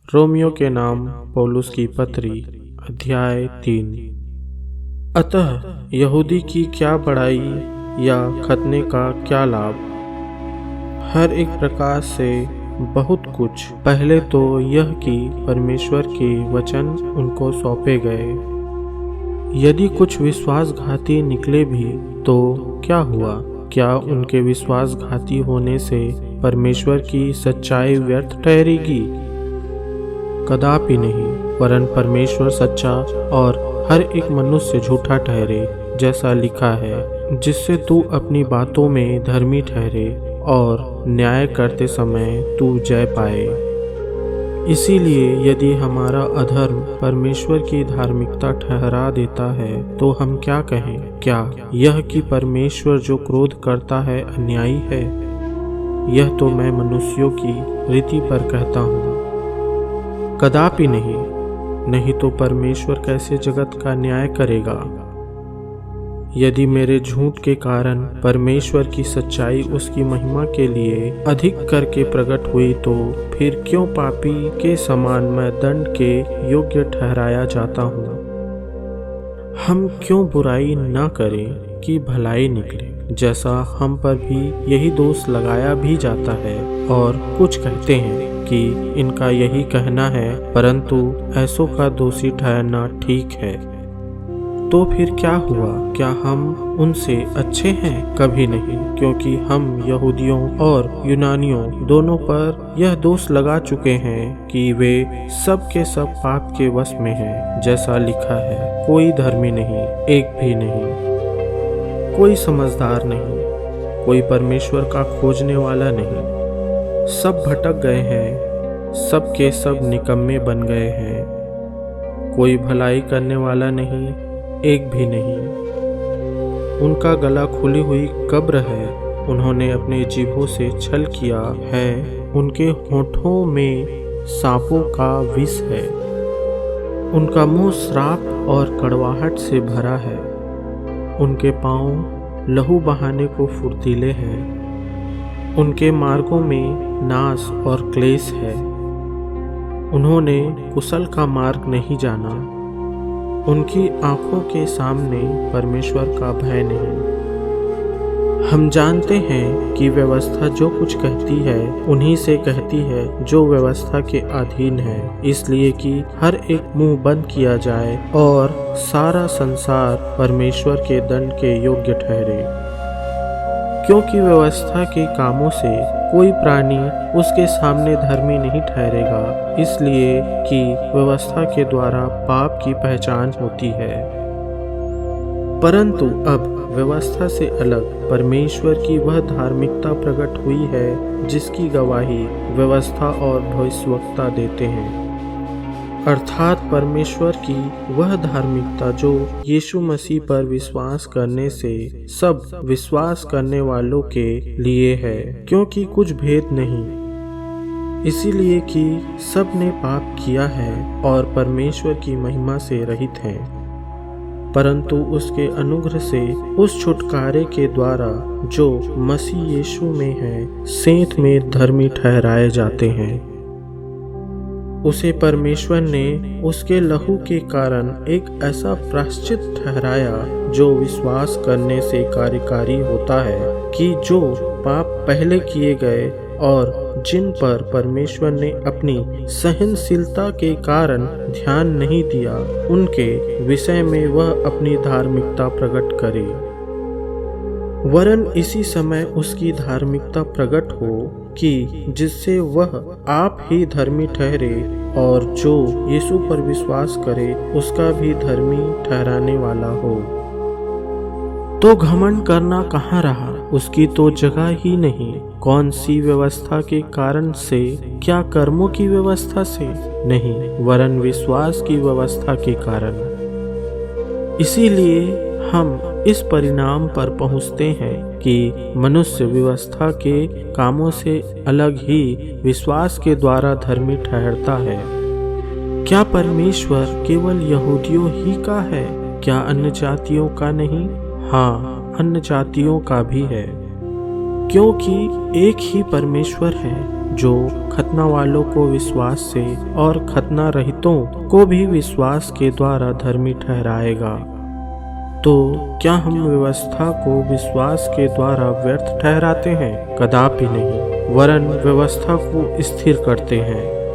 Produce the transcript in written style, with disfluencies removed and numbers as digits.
Romeo के नाम पौलुस की पत्री अध्याय 3। अतः यहूदी की क्या बड़ाई या खतने का क्या लाभ? हर एक प्रकार से बहुत कुछ। पहले तो यह कि परमेश्वर के वचन उनको सौंपे गए। यदि कुछ विश्वासघाती निकले भी तो क्या हुआ? क्या उनके विश्वासघाती होने से परमेश्वर की सच्चाई व्यर्थ ठहरेगी? कदापि नहीं, वरन परमेश्वर सच्चा और हर एक मनुष्य झूठा ठहरे, जैसा लिखा है, जिससे तू अपनी बातों में धर्मी ठहरे और न्याय करते समय तू जय पाए। इसीलिए यदि हमारा अधर्म परमेश्वर की धार्मिकता ठहरा देता है तो हम क्या कहें? क्या यह कि परमेश्वर जो क्रोध करता है अन्यायी है? यह तो मैं मनुष्यों की रीति पर कहता हूँ। कदापि नहीं। नहीं तो परमेश्वर कैसे जगत का न्याय करेगा? यदि मेरे झूठ के कारण परमेश्वर की सच्चाई उसकी महिमा के लिए अधिक करके प्रकट हुई तो फिर क्यों पापी के समान मैं दंड के योग्य ठहराया जाता हूँ? हम क्यों बुराई न करें कि भलाई निकले? जैसा हम पर भी यही दोष लगाया भी जाता है और कुछ कहते हैं कि इनका यही कहना है, परंतु ऐसों का दोषी ठहरना ठीक है। तो फिर क्या हुआ? क्या हम उनसे अच्छे हैं? कभी नहीं, क्योंकि हम यहूदियों और यूनानियों दोनों पर यह दोष लगा चुके हैं कि वे सब के सब पाप के वश में हैं। जैसा लिखा है, कोई धर्मी नहीं, एक भी नहीं, कोई समझदार नहीं, कोई परमेश्वर का खोजने वाला नहीं। सब भटक गए हैं, सब के सब निकम्मे बन गए हैं। कोई भलाई करने वाला नहीं, एक भी नहीं। उनका गला खुली हुई कब्र है। उन्होंने अपने जीभों से छल किया है। उनके होठों में सांपों का विष है। उनका मुंह श्राप और कड़वाहट से भरा है। उनके पांव लहू बहाने को फुर्तीले हैं। उनके मार्गों में नाश और क्लेश है। उन्होंने कुशल का मार्ग नहीं जाना। उनकी आंखों के सामने परमेश्वर का भय नहीं। हम जानते हैं कि व्यवस्था जो कुछ कहती है उन्हीं से कहती है जो व्यवस्था के अधीन है, इसलिए कि हर एक मुंह बंद किया जाए और सारा संसार परमेश्वर के दंड के योग्य ठहरे। क्योंकि व्यवस्था के कामों से कोई प्राणी उसके सामने धर्मी नहीं ठहरेगा, इसलिए कि व्यवस्था के द्वारा पाप की पहचान होती है। परंतु अब व्यवस्था से अलग परमेश्वर की वह धार्मिकता प्रकट हुई है जिसकी गवाही व्यवस्था और भविष्यवक्ता देते हैं, अर्थात परमेश्वर की वह धार्मिकता जो यीशु मसीह पर विश्वास करने से सब विश्वास करने वालों के लिए है, क्योंकि कुछ भेद नहीं, इसीलिए कि सब ने पाप किया है और परमेश्वर की महिमा से रहित हैं, परंतु उसके अनुग्रह से उस छुटकारे के द्वारा जो मसीह यीशु में है सेंत में धर्मी ठहराए जाते हैं। उसे परमेश्वर ने उसके लहू के कारण एक ऐसा प्रायश्चित ठहराया जो विश्वास करने से कार्यकारी होता है कि जो पाप पहले किए गए और जिन पर परमेश्वर ने अपनी सहनशीलता के कारण ध्यान नहीं दिया, उनके विषय में वह अपनी धार्मिकता प्रकट करे। वरन इसी समय उसकी धार्मिकता प्रकट हो कि जिससे वह आप ही धर्मी ठहरे और जो यीशु पर विश्वास करे उसका भी धर्मी ठहराने वाला हो। तो घमंड करना कहाँ रहा? उसकी तो जगह ही नहीं। कौन सी व्यवस्था के कारण से? क्या कर्मों की व्यवस्था से? नहीं, वरन विश्वास की व्यवस्था के कारण। इसीलिए हम इस परिणाम पर पहुँचते हैं कि मनुष्य व्यवस्था के कामों से अलग ही विश्वास के द्वारा धर्मी ठहरता है। क्या परमेश्वर केवल यहूदियों ही का है? क्या अन्य जातियों का नहीं? हाँ, अन्य जातियों का भी है, क्योंकि एक ही परमेश्वर है जो खतना वालों को विश्वास से और खतना रहितों को भी विश्वास के द्वारा धर्मी ठहराएगा। तो क्या हम व्यवस्था को विश्वास के द्वारा व्यर्थ ठहराते हैं? कदापि नहीं, वरन व्यवस्था को स्थिर करते हैं।